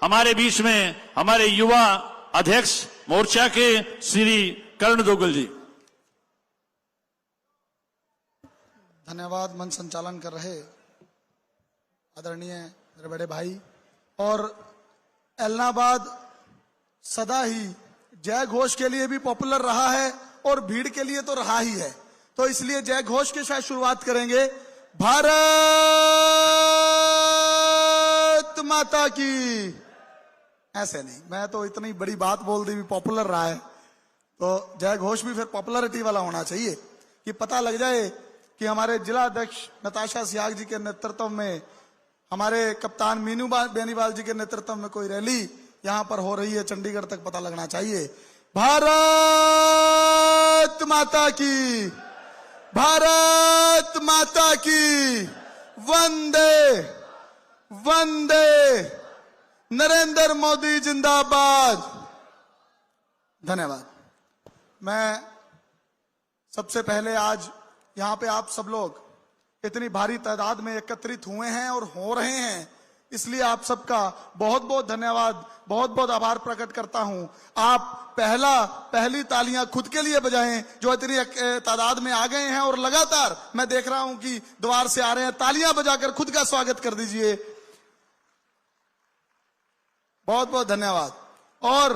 हमारे बीच में हमारे युवा अध्यक्ष मोर्चा के श्री कर्ण दोगल जी। धन्यवाद। मंच संचालन कर रहे आदरणीय मेरे बड़े भाई। और एलनाबाद सदा ही जय घोष के लिए भी पॉपुलर रहा है और भीड़ के लिए तो रहा ही है, तो इसलिए जय घोष के साथ शुरुआत करेंगे। भारत माता की। ऐसे नहीं, मैं तो इतनी बड़ी बात बोल दी भी पॉपुलर रहा है, तो जय घोष भी फिर पॉपुलरिटी वाला होना चाहिए कि पता लग जाए कि हमारे जिला अध्यक्ष नताशा सियाग जी के नेतृत्व में, हमारे कप्तान मीनू बेनीवाल जी के नेतृत्व में कोई रैली यहां पर हो रही है, चंडीगढ़ तक पता लगना चाहिए। भारत माता की, भारत माता की। वंदे वंदे, नरेंद्र मोदी जिंदाबाद। धन्यवाद। मैं सबसे पहले आज यहां पे आप सब लोग इतनी भारी तादाद में एकत्रित हुए हैं और हो रहे हैं, इसलिए आप सबका बहुत बहुत धन्यवाद, बहुत बहुत आभार प्रकट करता हूं। आप पहली तालियां खुद के लिए बजाएं जो इतनी तादाद में आ गए हैं, और लगातार मैं देख रहा हूं कि द्वार से आ रहे हैं, तालियां बजाकर खुद का स्वागत कर दीजिए। बहुत बहुत धन्यवाद। और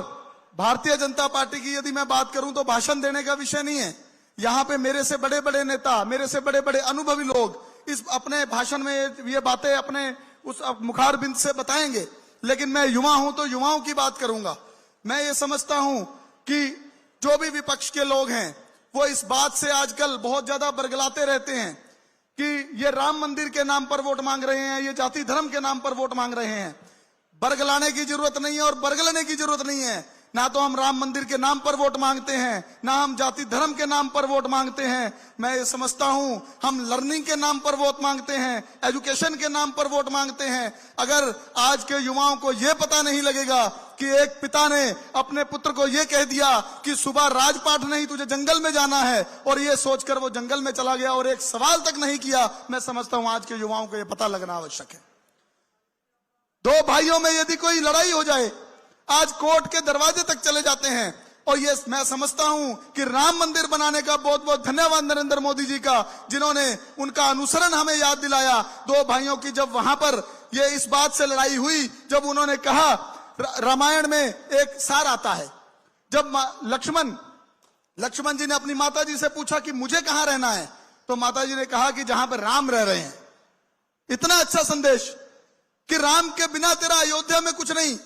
भारतीय जनता पार्टी की यदि मैं बात करूं तो भाषण देने का विषय नहीं है। यहां पे मेरे से बड़े बड़े नेता, मेरे से बड़े बड़े अनुभवी लोग इस अपने भाषण में ये बातें अपने उस मुखार बिंद से बताएंगे, लेकिन मैं युवा हूं तो युवाओं की बात करूंगा। मैं ये समझता हूं कि जो भी विपक्ष के लोग हैं वो इस बात से आजकल बहुत ज्यादा बरगलाते रहते हैं कि ये राम मंदिर के नाम पर वोट मांग रहे हैं, ये जाति धर्म के नाम पर वोट मांग रहे हैं। बरगलाने की जरूरत नहीं है और बरगलाने की जरूरत नहीं है। ना तो हम राम मंदिर के नाम पर वोट मांगते हैं, ना हम जाति धर्म के नाम पर वोट मांगते हैं। मैं ये समझता हूं हम लर्निंग के नाम पर वोट मांगते हैं, एजुकेशन के नाम पर वोट मांगते हैं। अगर आज के युवाओं को यह पता नहीं लगेगा कि एक पिता ने अपने पुत्र को यह कह दिया कि सुबह राजपाट नहीं तुझे जंगल में जाना है, और यह सोचकर वो जंगल में चला गया और एक सवाल तक नहीं किया, मैं समझता हूं आज के युवाओं को यह पता लगना आवश्यक है। दो भाइयों में यदि कोई लड़ाई हो जाए, आज कोर्ट के दरवाजे तक चले जाते हैं, और ये मैं समझता हूं कि राम मंदिर बनाने का बहुत बहुत धन्यवाद नरेंद्र मोदी जी का, जिन्होंने उनका अनुसरण हमें याद दिलाया। दो भाइयों की जब वहां पर ये इस बात से लड़ाई हुई, जब उन्होंने कहा, रामायण में एक सार आता है, जब लक्ष्मण जी ने अपनी माता जी से पूछा कि मुझे कहां रहना है, तो माता जी ने कहा कि जहां पर राम रह रहे हैं। इतना अच्छा संदेश कि राम के बिना तेरा अयोध्या में कुछ नहीं,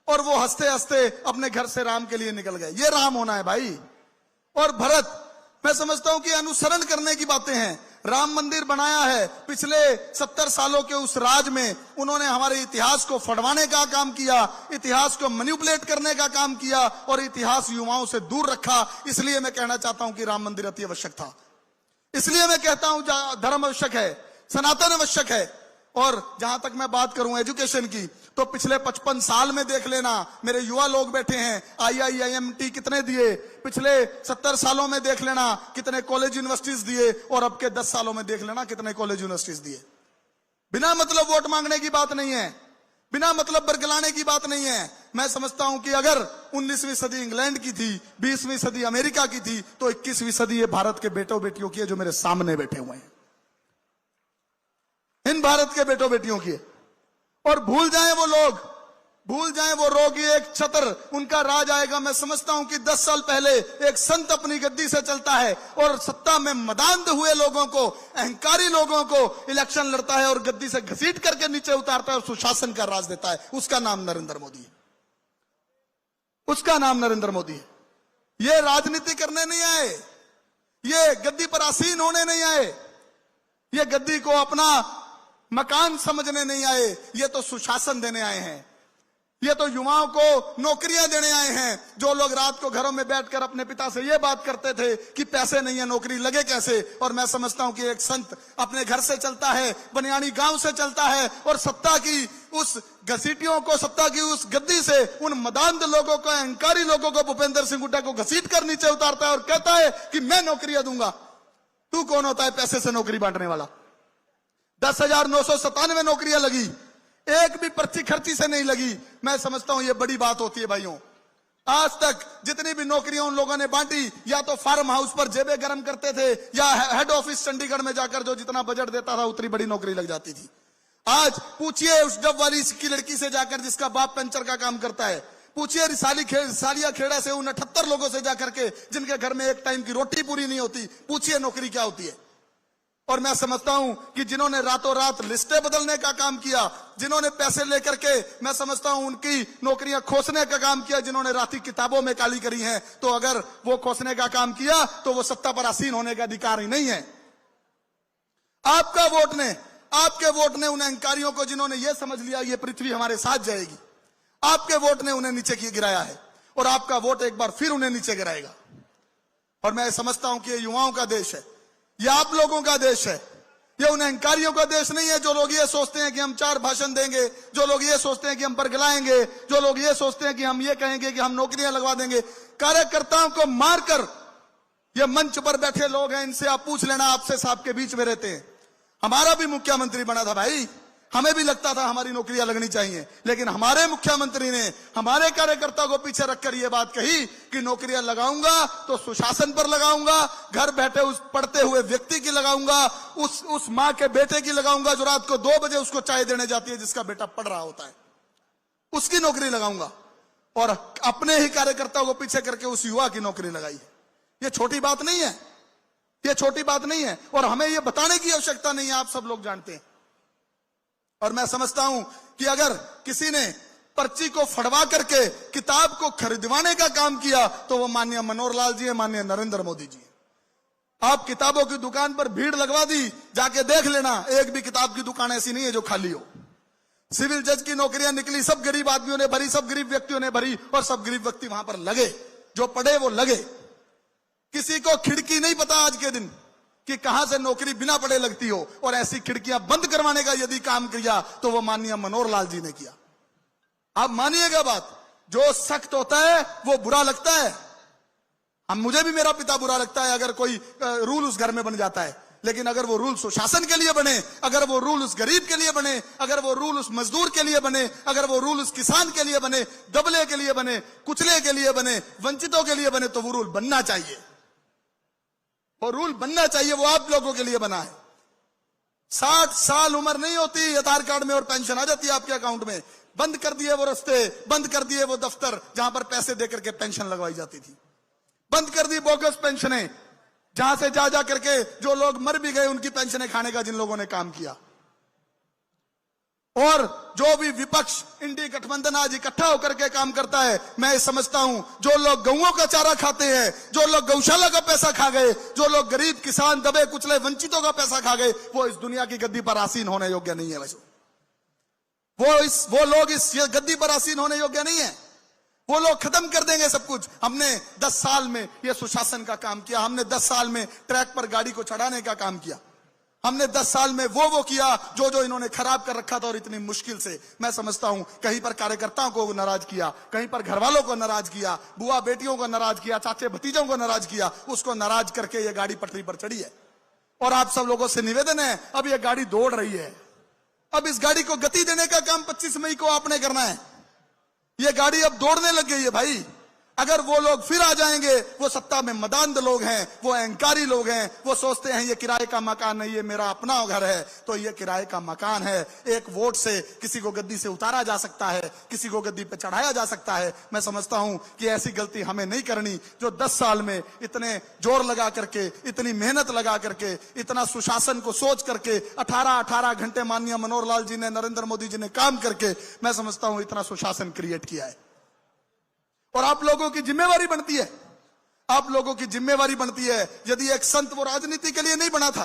और वो हंसते हंसते अपने घर से राम के लिए निकल गए। ये राम होना है भाई। और भरत, मैं समझता हूं कि अनुसरण करने की बातें हैं। राम मंदिर बनाया है, पिछले 70 सालों के उस राज में उन्होंने हमारे इतिहास को फड़वाने का काम किया, इतिहास को मैनिपुलेट करने का काम किया, और इतिहास युवाओं से दूर रखा। इसलिए मैं कहना चाहता हूं कि राम मंदिर अति आवश्यक था। इसलिए मैं कहता हूं धर्म आवश्यक है, सनातन आवश्यक है। और जहां तक मैं बात करूं एजुकेशन की, तो पिछले 55 साल में देख लेना, मेरे युवा लोग बैठे हैं, IIMT कितने दिए, पिछले 70 सालों में देख लेना कितने कॉलेज यूनिवर्सिटीज दिए, और अब के 10 सालों में देख लेना कितने कॉलेज यूनिवर्सिटीज दिए। बिना मतलब वोट मांगने की बात नहीं है, बिना मतलब बरगलाने की बात नहीं है। मैं समझता हूं कि अगर 19वीं सदी इंग्लैंड की थी, 20वीं सदी अमेरिका की थी, तो 21वीं सदी ये भारत के बेटों बेटियों की है जो मेरे सामने बैठे हुए हैं, इन भारत के बेटों बेटियों की। और भूल जाएं वो लोग, भूल जाएं वो रोगी, एक छत्र उनका राज आएगा। मैं समझता हूं कि 10 साल पहले एक संत अपनी गद्दी से चलता है और सत्ता में मदांध हुए लोगों को, अहंकारी लोगों को इलेक्शन लड़ता है और गद्दी से घसीट करके नीचे उतारता है और सुशासन का राज देता है। उसका नाम नरेंद्र मोदी है, उसका नाम नरेंद्र मोदी है। ये राजनीति करने नहीं आए, ये गद्दी पर आसीन होने नहीं आए, ये गद्दी को अपना मकान समझने नहीं आए, ये तो सुशासन देने आए हैं। ये तो युवाओं को नौकरियां देने आए हैं। जो लोग रात को घरों में बैठकर अपने पिता से ये बात करते थे कि पैसे नहीं है, नौकरी लगे कैसे, और मैं समझता हूं कि एक संत अपने घर से चलता है, बनियानी गांव से चलता है, और सत्ता की उस घसीटियों को, सत्ता की उस गद्दी से उन मदांध लोगों को, अहंकारी लोगों को, भूपेंद्र सिंह हुड्डा को घसीट कर नीचे उतारता है और कहता है कि मैं नौकरियां दूंगा। तू कौन होता है पैसे से नौकरी बांटने वाला? 10,997 नौकरियां लगी, एक भी पर्ची खर्ची से नहीं लगी। मैं समझता हूं ये बड़ी बात होती है भाइयों। आज तक जितनी भी नौकरियां उन लोगों ने बांटी, या तो फार्म हाउस पर जेबें गर्म करते थे, या हेड ऑफिस चंडीगढ़ में जाकर जो जितना बजट देता था उतनी बड़ी नौकरी लग जाती थी। आज पूछिए उस डब वाली की लड़की से जाकर जिसका बाप पंचर का काम करता है, पूछिए सालिया खेड़ा से उन 78 लोगों से जाकर के जिनके घर में एक टाइम की रोटी पूरी नहीं होती, पूछिए नौकरी क्या होती है। और मैं समझता हूं कि जिन्होंने रातों रात लिस्टें बदलने का काम किया, जिन्होंने पैसे लेकर के, मैं समझता हूं उनकी नौकरियां खोसने का काम किया, जिन्होंने राती किताबों में काली करी है, तो अगर वो खोसने का काम किया तो वो सत्ता पर आसीन होने का अधिकार ही नहीं है। आपके वोट ने उन अहंकारियों को, जिन्होंने ये समझ लिया ये पृथ्वी हमारे साथ जाएगी, आपके वोट ने उन्हें नीचे गिराया है, और आपका वोट एक बार फिर उन्हें नीचे गिराएगा। और मैं समझता हूं कि ये युवाओं का देश है, ये आप लोगों का देश है, ये उन अहंकारियों का देश नहीं है जो लोग ये सोचते हैं कि हम 4 भाषण देंगे, जो लोग ये सोचते हैं कि हम बरगलाएंगे, जो लोग ये सोचते हैं कि हम ये कहेंगे कि हम नौकरियां लगवा देंगे। कार्यकर्ताओं को मारकर ये मंच पर बैठे लोग हैं, इनसे आप पूछ लेना, आपसे साहब के बीच में रहते हैं। हमारा भी मुख्यमंत्री बना था भाई, हमें भी लगता था हमारी नौकरियां लगनी चाहिए, लेकिन हमारे मुख्यमंत्री ने हमारे कार्यकर्ता को पीछे रखकर यह बात कही कि नौकरियां लगाऊंगा तो सुशासन पर लगाऊंगा, घर बैठे उस पढ़ते हुए व्यक्ति की लगाऊंगा, उस मां के बेटे की लगाऊंगा जो रात को 2 बजे उसको चाय देने जाती है, जिसका बेटा पढ़ रहा होता है, उसकी नौकरी लगाऊंगा। और अपने ही कार्यकर्ता को पीछे करके उस युवा की नौकरी लगाई है। यह छोटी बात नहीं है, यह छोटी बात नहीं है, और हमें यह बताने की आवश्यकता नहीं है, आप सब लोग जानते हैं। और मैं समझता हूं कि अगर किसी ने पर्ची को फड़वा करके किताब को खरीदवाने का काम किया तो वो माननीय मनोहर लाल जी है, माननीय नरेंद्र मोदी जी है। आप किताबों की दुकान पर भीड़ लगवा दी, जाके देख लेना, एक भी किताब की दुकान ऐसी नहीं है जो खाली हो। सिविल जज की नौकरियां निकली, सब गरीब आदमियों ने भरी, सब गरीब व्यक्तियों ने भरी, और सब गरीब व्यक्ति वहां पर लगे, जो पढ़े वो लगे। किसी को खिड़की नहीं पता आज के दिन कि कहां से नौकरी बिना पढ़े लगती हो, और ऐसी खिड़कियां बंद करवाने का यदि काम किया तो वो माननीय मनोहर लाल जी ने किया। आप मानिएगा बात, जो सख्त होता है वो बुरा लगता है। मुझे भी मेरा पिता बुरा लगता है अगर कोई रूल उस घर में बन जाता है, लेकिन अगर वो रूल सुशासन के लिए बने, अगर वो रूल उस गरीब के लिए बने, अगर वो रूल उस मजदूर के लिए बने, अगर वो रूल उस किसान के लिए बने, दबले के लिए बने, कुचले के लिए बने, वंचितों के लिए बने, तो वो रूल बनना चाहिए। वो रूल बनना चाहिए, वो आप लोगों के लिए बना है। 60 साल उम्र नहीं होती आधार कार्ड में और पेंशन आ जाती है आपके अकाउंट में। बंद कर दिए वो रास्ते, बंद कर दिए वो दफ्तर जहां पर पैसे देकर के पेंशन लगवाई जाती थी, बंद कर दी बोगस पेंशनें, जहां से जा करके जो लोग मर भी गए उनकी पेंशनें खाने का जिन लोगों ने काम किया। और जो भी विपक्ष इंडी गठबंधन आज इकट्ठा होकर के काम करता है, मैं समझता हूं जो लोग गऊओं का चारा खाते हैं, जो लोग गौशाला का पैसा खा गए, जो लोग गरीब किसान दबे कुचले वंचितों का पैसा खा गए, वो इस दुनिया की गद्दी पर आसीन होने योग्य नहीं है। वैसे वो लोग इस गद्दी पर आसीन होने योग्य नहीं है। वो लोग खत्म कर देंगे सब कुछ। हमने 10 साल में ये सुशासन का काम किया, हमने 10 साल में ट्रैक पर गाड़ी को चढ़ाने का काम किया, हमने 10 साल में वो किया जो इन्होंने खराब कर रखा था। और इतनी मुश्किल से मैं समझता हूं कहीं पर कार्यकर्ताओं को नाराज किया, कहीं पर घर वालों को नाराज किया, बुआ बेटियों को नाराज किया, चाचे भतीजों को नाराज किया, उसको नाराज करके ये गाड़ी पटरी पर चढ़ी है। और आप सब लोगों से निवेदन है, अब ये गाड़ी दौड़ रही है, अब इस गाड़ी को गति देने का काम 25 मई को आपने करना है। ये गाड़ी अब दौड़ने लग गई है भाई। अगर वो लोग फिर आ जाएंगे, वो सत्ता में मदांध लोग हैं, वो अहंकारी लोग हैं, वो सोचते हैं ये किराए का मकान नहीं, ये मेरा अपना घर है, तो ये किराए का मकान है। एक वोट से किसी को गद्दी से उतारा जा सकता है, किसी को गद्दी पे चढ़ाया जा सकता है। मैं समझता हूं कि ऐसी गलती हमें नहीं करनी। जो 10 साल में इतने जोर लगा करके, इतनी मेहनत लगा करके, इतना सुशासन को सोच करके 18 घंटे माननीय मनोहर लाल जी ने, नरेंद्र मोदी जी ने काम करके, मैं समझता हूं इतना सुशासन क्रिएट किया है। और आप लोगों की जिम्मेवारी बनती है, आप लोगों की जिम्मेवारी बनती है। यदि एक संत वो राजनीति के लिए नहीं बना था,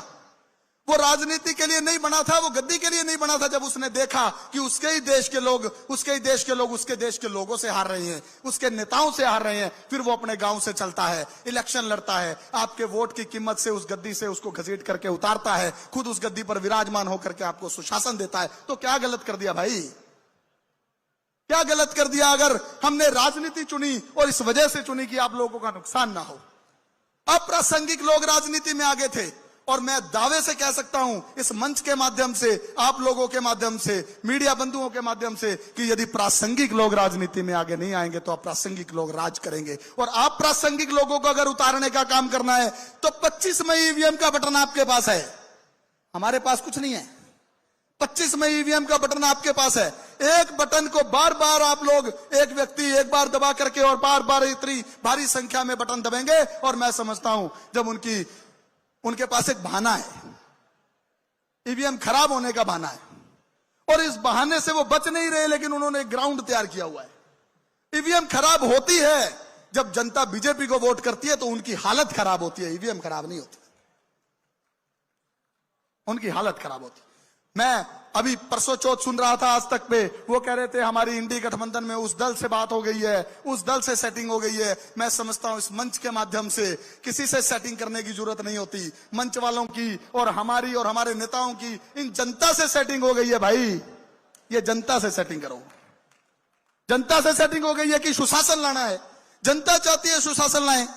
वो राजनीति के लिए नहीं बना था, वो गद्दी के लिए नहीं बना था, जब उसने देखा कि उसके ही देश के लोग उसके देश के लोगों से हार रहे हैं, उसके नेताओं से हार रहे हैं, फिर वो अपने गांव से चलता है, इलेक्शन लड़ता है, आपके वोट की कीमत से उस गद्दी से उसको घसीट करके उतारता है, खुद उस गद्दी पर विराजमान होकर के आपको सुशासन देता है। तो क्या गलत कर दिया भाई, क्या गलत कर दिया? अगर हमने राजनीति चुनी और इस वजह से चुनी कि आप लोगों का नुकसान ना हो। अप्रासंगिक लोग राजनीति में आगे थे, और मैं दावे से कह सकता हूं इस मंच के माध्यम से, आप लोगों के माध्यम से, मीडिया बंधुओं के माध्यम से, कि यदि प्रासंगिक लोग राजनीति में आगे नहीं आएंगे तो अप्रासंगिक लोग राज करेंगे। और आप प्रासंगिक लोगों को अगर उतारने का काम करना है तो 25 मई ईवीएम का बटन आपके पास है, हमारे पास कुछ नहीं है। 25 मई ईवीएम का बटन आपके पास है। एक बटन को बार बार आप लोग, एक व्यक्ति एक बार दबा करके और बार बार इतनी भारी संख्या में बटन दबेंगे, और मैं समझता हूं जब उनके पास एक बहाना है, ईवीएम खराब होने का बहाना है, और इस बहाने से वो बच नहीं रहे, लेकिन उन्होंने एक ग्राउंड तैयार किया हुआ है। ईवीएम खराब होती है जब जनता बीजेपी को वोट करती है तो उनकी हालत खराब होती है, ईवीएम खराब नहीं होती, उनकी हालत खराब होती। मैं अभी परसों चौथ सुन रहा था आज तक पे, वो कह रहे थे हमारी इंडी गठबंधन में उस दल से बात हो गई है, उस दल से सेटिंग हो गई है। मैं समझता हूं इस मंच के माध्यम से किसी से सेटिंग करने की जरूरत नहीं होती। मंच वालों की और हमारी और हमारे नेताओं की इन जनता से सेटिंग हो गई है। भाई ये जनता से सेटिंग करो, जनता से सेटिंग हो गई है कि सुशासन लाना है, जनता चाहती है सुशासन लाएं।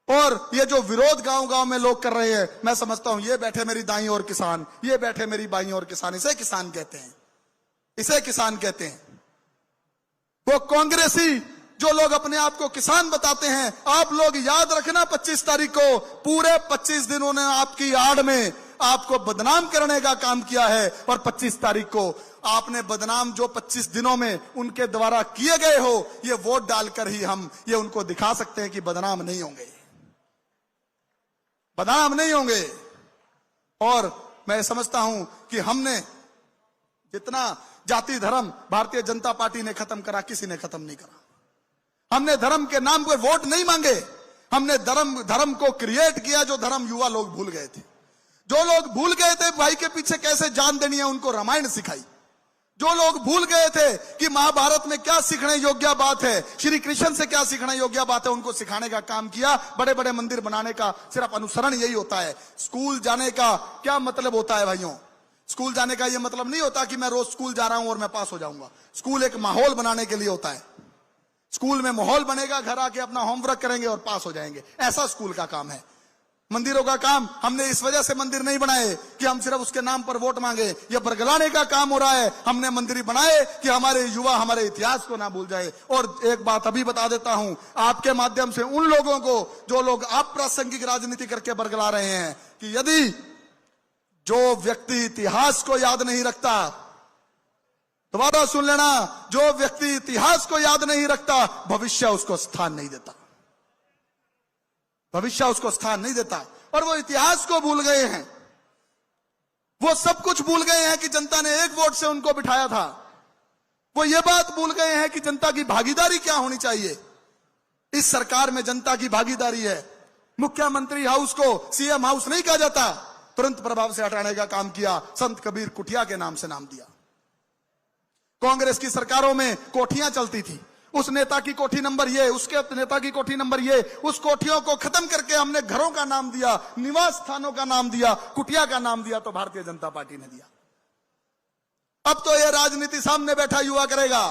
और ये जो विरोध गांव गांव में लोग कर रहे हैं, मैं समझता हूं ये बैठे मेरी दाईं ओर किसान, ये बैठे मेरी बाईं ओर किसान, इसे किसान कहते हैं, इसे किसान कहते हैं। वो कांग्रेसी जो लोग अपने आप को किसान बताते हैं, आप लोग याद रखना 25 तारीख को पूरे 25 दिन उन्होंने आपकी आड़ में आपको बदनाम करने का काम किया है। और 25 तारीख को आपने बदनाम जो 25 दिनों में उनके द्वारा किए गए हो, ये वोट डालकर ही हम ये उनको दिखा सकते हैं कि बदनाम नहीं होंगे, बदनाम नहीं होंगे। और मैं समझता हूं कि हमने जितना जाति धर्म भारतीय जनता पार्टी ने खत्म करा, किसी ने खत्म नहीं करा। हमने धर्म के नाम पर वोट नहीं मांगे, हमने धर्म को क्रिएट किया, जो धर्म युवा लोग भूल गए थे। जो लोग भूल गए थे भाई के पीछे कैसे जान देनी है, उनको रामायण सिखाई। जो लोग भूल गए थे कि महाभारत में क्या सीखने योग्य बात है, श्री कृष्ण से क्या सीखने योग्य बात है, उनको सिखाने का काम किया। बड़े बड़े मंदिर बनाने का सिर्फ अनुसरण यही होता है। स्कूल जाने का क्या मतलब होता है भाइयों? स्कूल जाने का यह मतलब नहीं होता कि मैं रोज स्कूल जा रहा हूं और मैं पास हो जाऊंगा। स्कूल एक माहौल बनाने के लिए होता है। स्कूल में माहौल बनेगा, घर आके अपना होमवर्क करेंगे और पास हो जाएंगे, ऐसा स्कूल का काम है। मंदिरों का काम हमने इस वजह से मंदिर नहीं बनाए कि हम सिर्फ उसके नाम पर वोट मांगे, यह बरगलाने का काम हो रहा है। हमने मंदिर बनाए कि हमारे युवा हमारे इतिहास को ना भूल जाए। और एक बात अभी बता देता हूं आपके माध्यम से उन लोगों को जो लोग अप्रासंगिक राजनीति करके बरगला रहे हैं, कि यदि जो व्यक्ति इतिहास को याद नहीं रखता, दोबारा सुन लेना, जो व्यक्ति इतिहास को याद नहीं रखता, भविष्य उसको स्थान नहीं देता, भविष्य उसको स्थान नहीं देता। और वो इतिहास को भूल गए हैं, वो सब कुछ भूल गए हैं कि जनता ने एक वोट से उनको बिठाया था। वो ये बात भूल गए हैं कि जनता की भागीदारी क्या होनी चाहिए। इस सरकार में जनता की भागीदारी है। मुख्यमंत्री हाउस को सीएम हाउस नहीं कहा जाता, तुरंत प्रभाव से हटाने का काम किया, संत कबीर कुटिया के नाम से नाम दिया। कांग्रेस की सरकारों में कोठियां चलती थी, उस नेता की कोठी नंबर ये, उसके नेता की कोठी नंबर ये, उस कोठियों को खत्म करके हमने घरों का नाम दिया, निवास स्थानों का नाम दिया, कुटिया का नाम दिया, तो भारतीय जनता पार्टी ने दिया। अब तो ये राजनीति सामने बैठा युवा करेगा।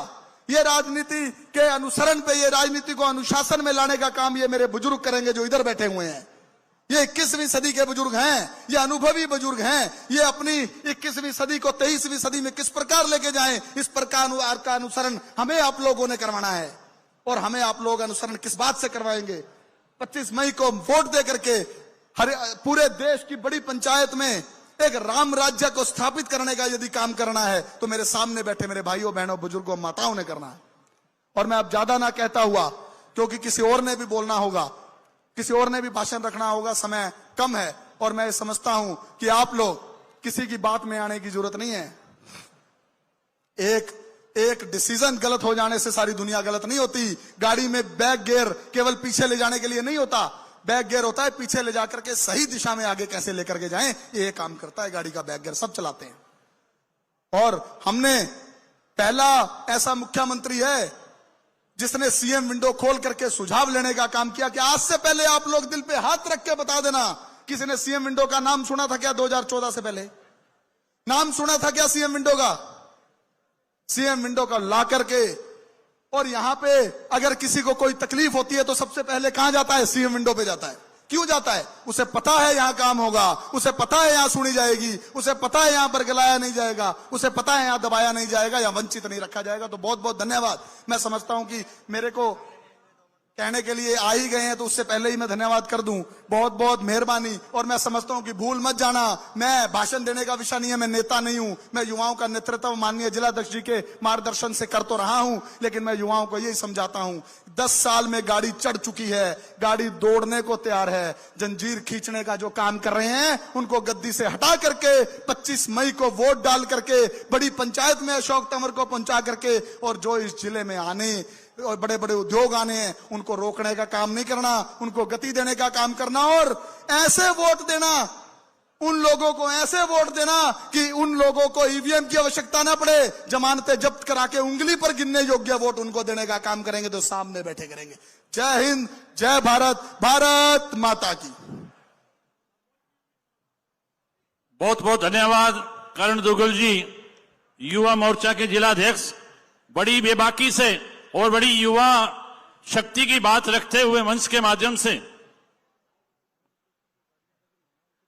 ये राजनीति के अनुसरण पे, ये राजनीति को अनुशासन में लाने का काम ये मेरे बुजुर्ग करेंगे जो इधर बैठे हुए हैं। ये 21वीं सदी के बुजुर्ग हैं, ये अनुभवी बुजुर्ग हैं। ये अपनी 21वीं सदी को 23वीं सदी में किस प्रकार लेके जाएं, इस प्रकार का अनुसरण हमें आप लोगों ने करवाना है। और हमें आप लोग अनुसरण किस बात से करवाएंगे? 25 मई को वोट दे करके पूरे देश की बड़ी पंचायत में एक राम राज्य को स्थापित करने का यदि काम करना है तो मेरे सामने बैठे मेरे भाइयों बहनों बुजुर्गों माताओं ने करना है। और मैं अब ज्यादा ना कहता हुआ, क्योंकि किसी और ने भी बोलना होगा, किसी और ने भी भाषण रखना होगा, समय कम है। और मैं समझता हूं कि आप लोग किसी की बात में आने की जरूरत नहीं है। एक डिसीजन गलत हो जाने से सारी दुनिया गलत नहीं होती। गाड़ी में बैक गियर केवल पीछे ले जाने के लिए नहीं होता, बैक गियर होता है पीछे ले जाकर के सही दिशा में आगे कैसे लेकर के जाएं, ये काम करता है गाड़ी का बैक गियर, सब चलाते हैं। और हमने पहला ऐसा मुख्यमंत्री है जिसने सीएम विंडो खोल करके सुझाव लेने का काम किया। कि आज से पहले आप लोग दिल पे हाथ रख के बता देना, किसी ने सीएम विंडो का नाम सुना था क्या? 2014 से पहले नाम सुना था क्या सीएम विंडो का? सीएम विंडो का ला करके, और यहां पे अगर किसी को कोई तकलीफ होती है तो सबसे पहले कहां जाता है? सीएम विंडो पे जाता है। क्यों जाता है? उसे पता है यहां काम होगा, उसे पता है यहां सुनी जाएगी, उसे पता है यहां बरगलाया नहीं जाएगा, उसे पता है यहां दबाया नहीं जाएगा या वंचित नहीं रखा जाएगा। तो बहुत बहुत धन्यवाद। मैं समझता हूं कि मेरे को कहने के लिए आ ही गए हैं तो उससे पहले ही मैं धन्यवाद कर दूं। बहुत बहुत मेहरबानी। और मैं समझता हूं कि भूल मत जाना, मैं भाषण देने का विषय नहीं है, मैं नेता नहीं हूं। मैं युवाओं का नेतृत्व माननीय जिलाध्यक्ष जी के मार्गदर्शन से कर तो रहा हूं, लेकिन मैं युवाओं को यही समझाता हूं, 10 साल में गाड़ी चढ़ चुकी है, गाड़ी दौड़ने को तैयार है। जंजीर खींचने का जो काम कर रहे हैं उनको गद्दी से हटा करके 25 मई को वोट डाल करके बड़ी पंचायत में अशोक तंवर को पहुंचा करके, और जो इस जिले में आने और बड़े बड़े उद्योग आने हैं उनको रोकने का काम नहीं करना, उनको गति देने का काम करना। और ऐसे वोट देना उन लोगों को, ऐसे वोट देना कि उन लोगों को ईवीएम की आवश्यकता ना पड़े, जमानतें जब्त करा के उंगली पर गिनने योग्य वोट उनको देने का काम करेंगे तो सामने बैठे करेंगे। जय हिंद, जय भारत, भारत माता की। बहुत बहुत धन्यवाद करण दुग्गल जी, युवा मोर्चा के जिलाध्यक्ष। बड़ी बेबाकी से और बड़ी युवा शक्ति की बात रखते हुए मंच के माध्यम से